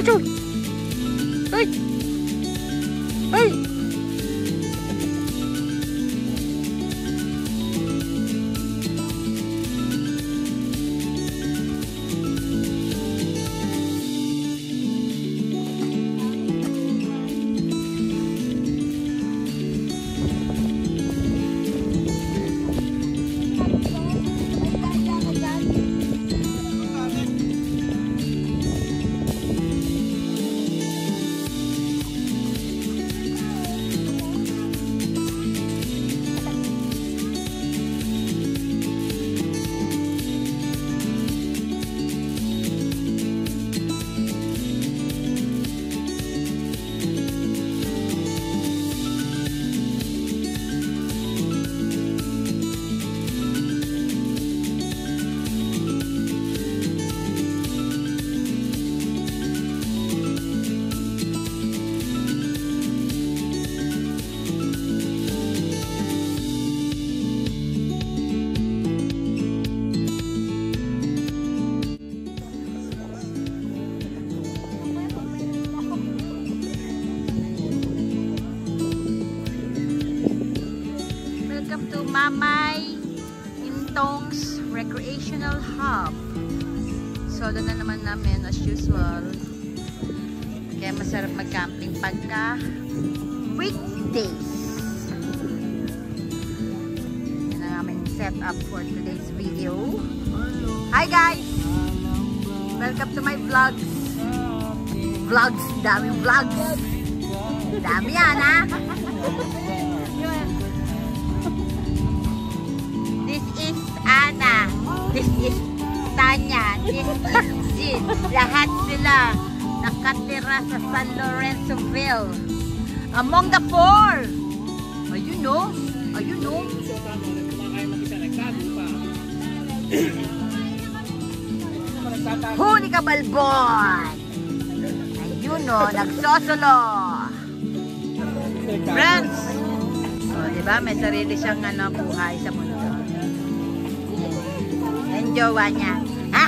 Achoo! Ay! Ay! Mamay Intong's Recreational Hub. So, doon na naman namin as usual. Kaya masarap mag-camping pagka weekdays. Yan ang aming setup for today's video. Hi guys! Welcome to my vlogs. Vlogs, daming vlogs. Dami yan ha! This is Anna. This is Tanya. This is Jin. Lahat sila nakatira sa San Lorenzoville. Among the four. Ayun no. Ayun no. Huli ka balbon. Ayun no. Nagsosolo. Friends. Oh, diba? May sarili siyang buhay sa mundo. Enjoy niya. Ha?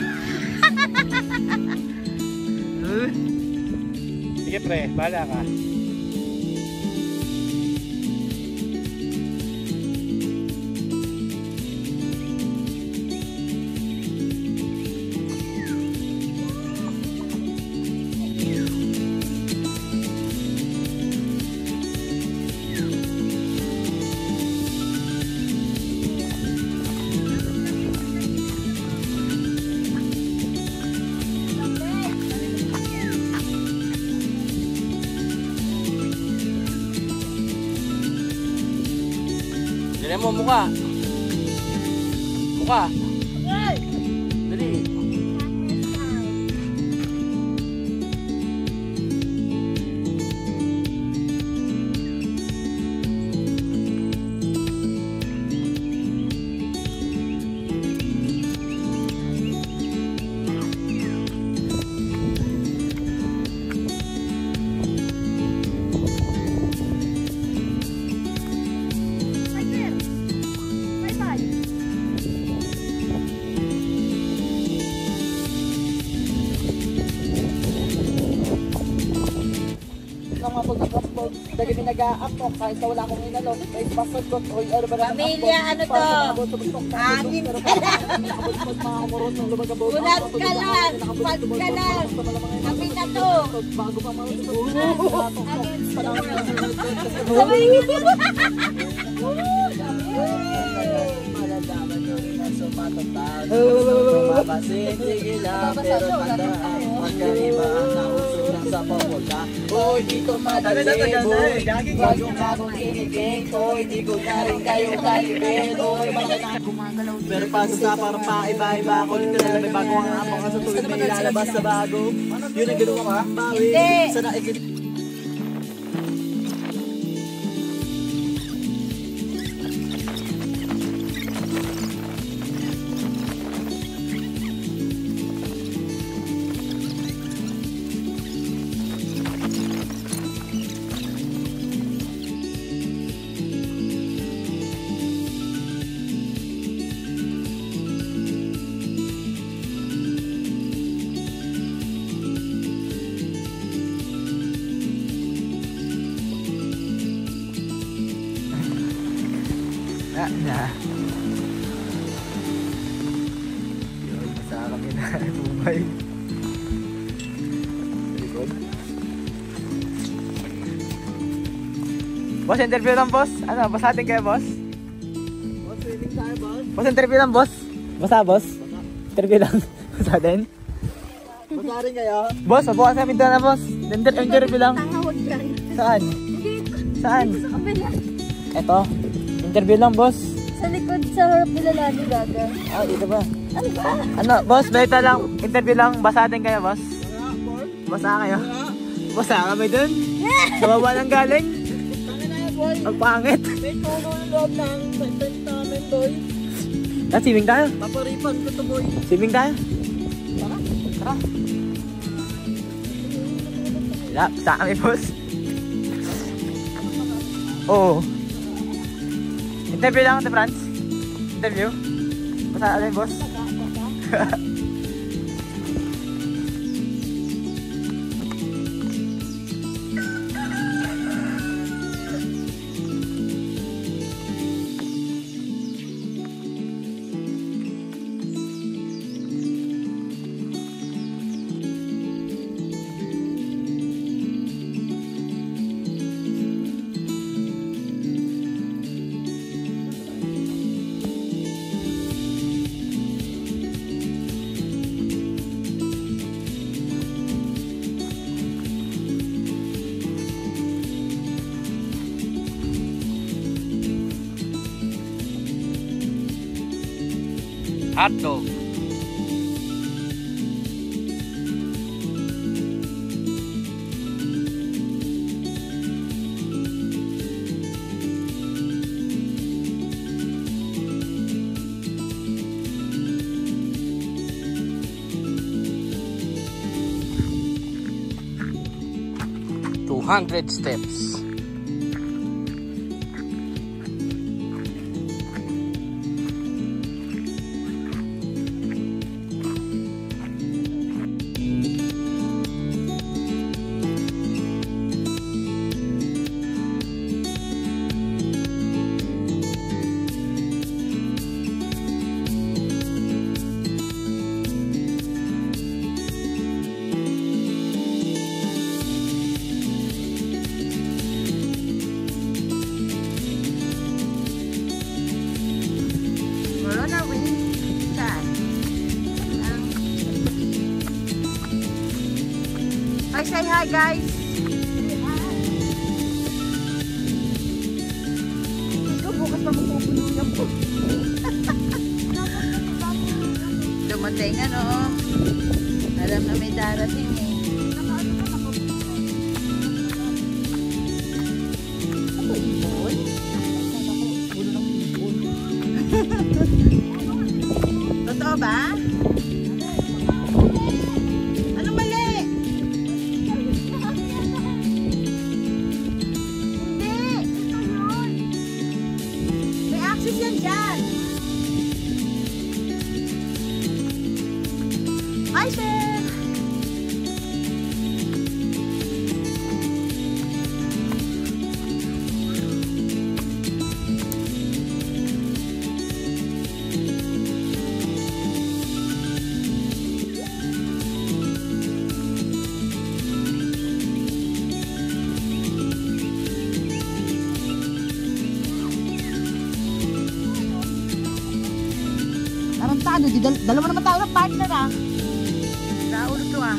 Sige pre, bahala ka. Dali mo, mukha. Mukha. Dali. Dagi nag-a-up kahit wala akong inalok kahit pasod ko oy ano ba pamilya ano to angin ka lang gulat ka lang pag ka lang kami na to bago pa mga malalaman nyo rin ang sumatotag mapasin sige lang pero tandaan magkariba ang nausog ng sa pamula oy dito madalibo bagong iniging oy di ko na rin kayo kalibin oy mga gumagalaw pero paso sa parang paiba-iba ako dito na may bago ang apang ka sa tuwid may ilalabas sa bago yun ang ginawa ka bawi sa naikit. na. Yun, basa kami na bumay. Likod. Boss, interview lang boss. Ano, basa atin kayo boss? Boss, swimming tayo, boss. Boss, interview lang boss. Basa boss? Interview lang. Basa din. Basa rin kayo? Boss, mabukas na pinto na boss. Interview lang. Tangawag dyan. Saan? Saan? Sa kabila. Eto. Interview lang boss. Sa likod, sa harap nila lagi gaga. Ah, dito ba? Ano ba? Ano, boss, balita lang. Interview lang. Basa atin kayo boss. Basa kayo. Basa kami dun. Kawawa nang galing. Tangin na yan, boy. Ang pangit. May tulo ng loob ng tent namin, boy. Swimming tayo. Paparipan ko to, boy. Swimming tayo. Tara. Tara. Wala, basa kami boss. Oo. Interview lang ito, Franz. Interview. Basta alam boss. Hotdog. $200 steps. We're on our way. Saan? Hi, say hi guys. Ikaw bukas pa mapupuno yung po. Dumating ano. Alam na may darating eh. Ano ibon? Ulo ng ibon. Totoo ba? Ano mali? Hindi! Ito yun! May access yan dyan! Hi, sir! Tarantado, dalawa naman tayo ng partner ah. Naulo to ah.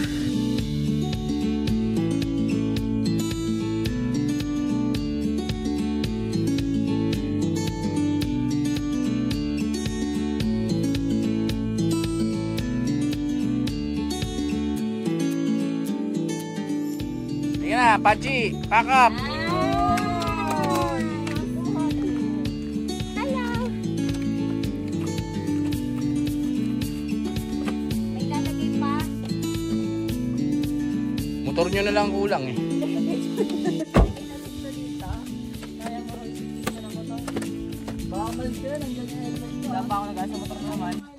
Sige na, Pachi. Pack up. Motor nyo na lang kulang eh. Baka malis ka, nandiyan yung helmet ko. Wala pa ako nag-asa motor na naman.